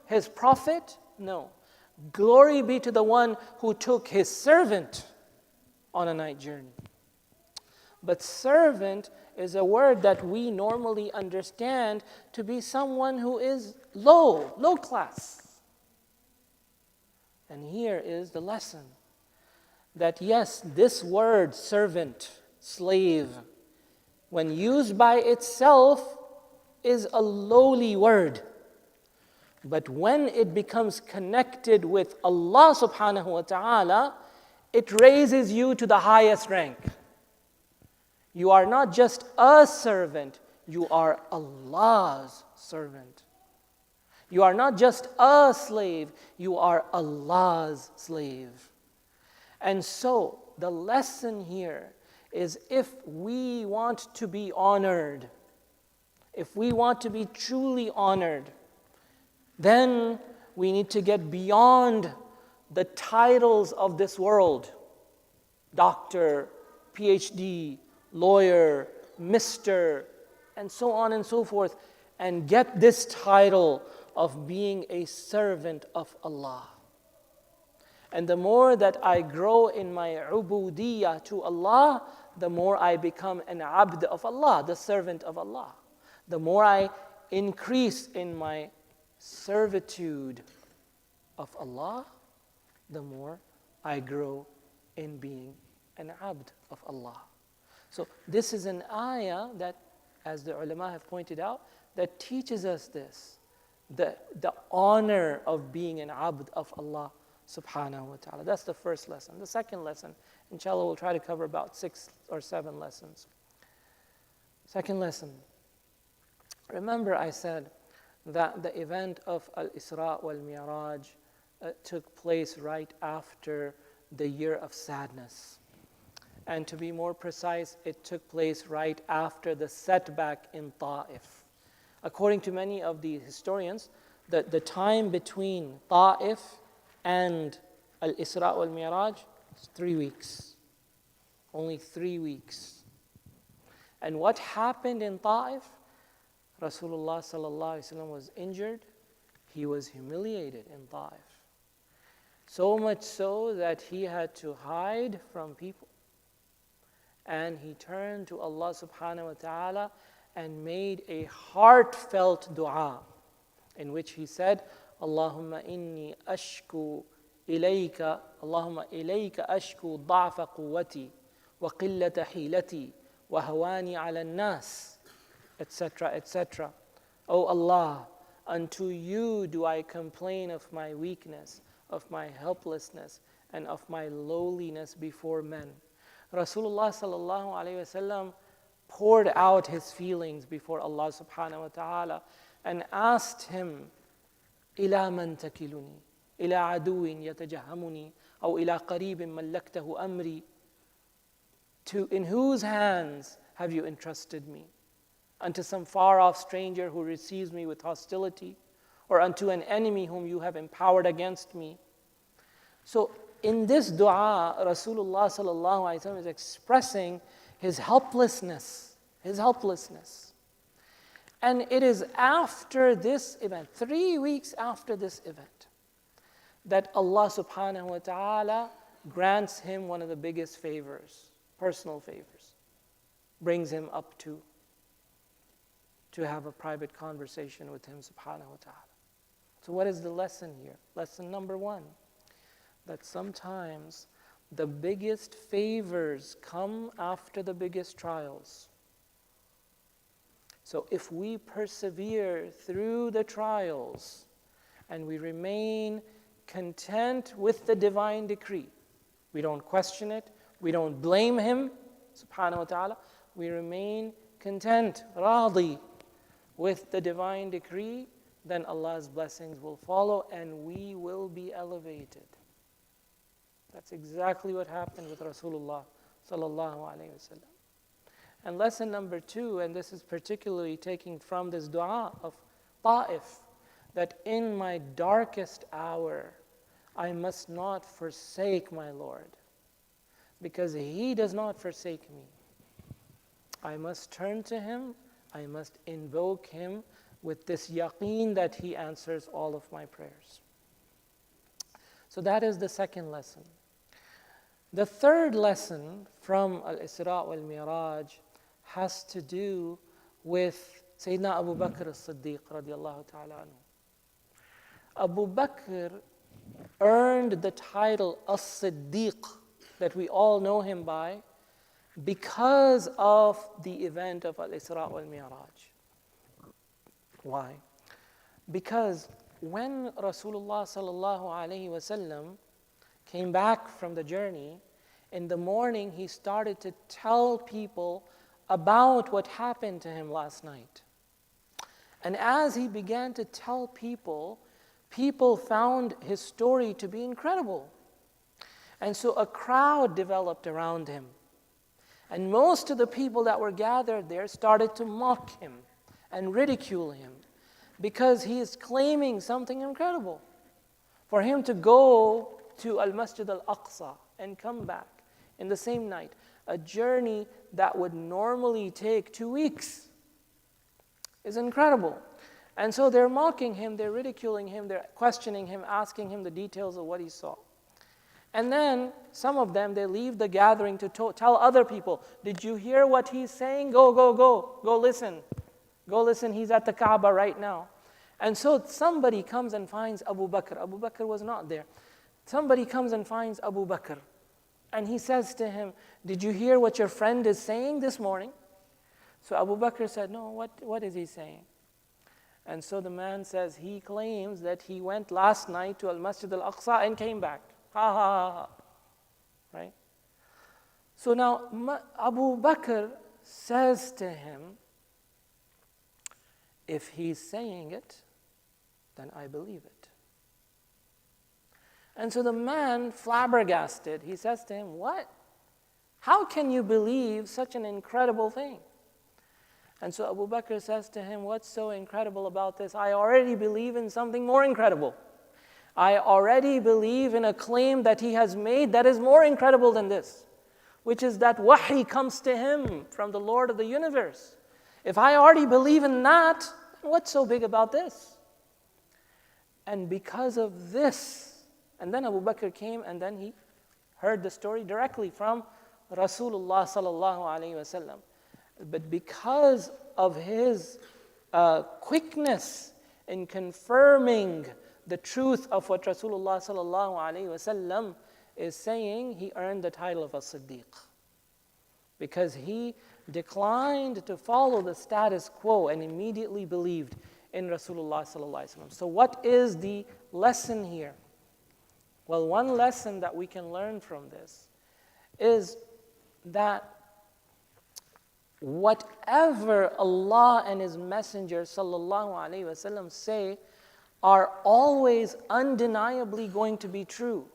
his prophet? No. Glory be to the one who took his servant on a night journey. But servant is a word that we normally understand to be someone who is low class. And here is the lesson that yes, this word servant, slave, when used by itself is a lowly word. But when it becomes connected with Allah subhanahu wa ta'ala, it raises you to the highest rank. You are not just a servant, you are Allah's servant. You are not just a slave, you are Allah's slave. And so, the lesson here is if we want to be honored, if we want to be truly honored, then we need to get beyond the titles of this world. Doctor, PhD, lawyer, Mr., and so on and so forth, and get this title of being a servant of Allah. And the more that I grow in my ubudiyyah to Allah, the more I become an abd of Allah, the servant of Allah. The more I increase in my servitude of Allah, the more I grow in being an abd of Allah. So this is an ayah that, as the ulama have pointed out, that teaches us this, the honor of being an abd of Allah subhanahu wa ta'ala. That's the first lesson. The second lesson, inshallah, we'll try to cover about 6 or 7 lessons. Second lesson, remember I said that the event of Al-Isra wal-Mi'raj took place right after the year of sadness. And to be more precise, it took place right after the setback in Ta'if. According to many of the historians, the time between Ta'if and Al-Isra wal-Mi'raj is 3 weeks. Only 3 weeks. And what happened in Ta'if? Rasulullah sallallahu alaihi wasallam was injured. He was humiliated in Ta'if. So much so that he had to hide from people. And he turned to Allah subhanahu wa ta'ala and made a heartfelt dua in which he said, Allahumma inni ashku ilayka, Allahumma ilayka ashku da'fa quwwati wa qillata hilati wa hawani ala nas, etc., etc. O Allah, unto you do I complain of my weakness, of my helplessness, and of my lowliness before men. Rasulullah sallallahu alayhi wasallam poured out his feelings before Allah subhanahu wa ta'ala and asked him, إِلَى مَنْ تَكِلُنِي إِلَى عَدُوٍ يَتَجَهَّمُنِي أَوْ إِلَى قَرِيبٍ مَلَّكْتَهُ أَمْرِي. In whose hands have you entrusted me? Unto some far-off stranger who receives me with hostility, or unto an enemy whom you have empowered against me? So in this dua, Rasulullah sallallahu alaihi wasallam is expressing his helplessness. And it is after this event, 3 weeks after this event, that Allah subhanahu wa ta'ala grants him one of the biggest favors, personal favors, brings him up to have a private conversation with him subhanahu wa ta'ala. So what is the lesson here? Lesson number 1, that sometimes the biggest favors come after the biggest trials. So if we persevere through the trials and we remain content with the divine decree, we don't question it, we don't blame him, subhanahu wa ta'ala, we remain content, radi, with the divine decree, then Allah's blessings will follow and we will be elevated. That's exactly what happened with Rasulullah sallallahu alaihi wasallam. And lesson number 2, and this is particularly taking from this dua of Ta'if, that in my darkest hour, I must not forsake my Lord, because He does not forsake me. I must turn to Him, I must invoke Him with this yaqeen that He answers all of my prayers. So that is the second lesson. The third lesson from Al-Isra wal-Miraj has to do with Sayyidina Abu Bakr as-Siddiq radiallahu ta'ala anhu. Abu Bakr earned the title as-Siddiq that we all know him by because of the event of Al-Isra wal-Miraj. Why? Because when Rasulullah sallallahu alaihi wasallam came back from the journey, in the morning he started to tell people about what happened to him last night. And as he began to tell people, people found his story to be incredible. And so a crowd developed around him. And most of the people that were gathered there started to mock him and ridicule him because he is claiming something incredible. For him to go to Al-Masjid Al-Aqsa and come back in the same night, a journey that would normally take 2 weeks, is incredible. And so they're mocking him, they're ridiculing him, they're questioning him, asking him the details of what he saw. And then some of them, they leave the gathering to tell other people, did you hear what he's saying? Go listen. Go listen, he's at the Kaaba right now. And so somebody comes and finds Abu Bakr. Abu Bakr was not there. Somebody comes and finds Abu Bakr. And he says to him, did you hear what your friend is saying this morning? So Abu Bakr said, no, what is he saying? And so the man says, he claims that he went last night to Al-Masjid Al-Aqsa and came back. Ha ha ha ha. Right? So now Abu Bakr says to him, if he's saying it, then I believe it. And so the man, flabbergasted, he says to him, what? How can you believe such an incredible thing? And so Abu Bakr says to him, what's so incredible about this? I already believe in something more incredible. I already believe in a claim that he has made that is more incredible than this, which is that wahi comes to him from the Lord of the universe. If I already believe in that, what's so big about this? And because of this, and then Abu Bakr came and then he heard the story directly from Rasulullah sallallahu alaihi wasallam. But because of his quickness in confirming the truth of what Rasulullah sallallahu alaihi wasallam is saying, he earned the title of a Siddiq. Because he declined to follow the status quo and immediately believed in Rasulullah sallallahu alaihi wasallam. So what is the lesson here? Well, one lesson that we can learn from this is that whatever Allah and His Messenger sallallahu alaihi wasallam say are always undeniably going to be true.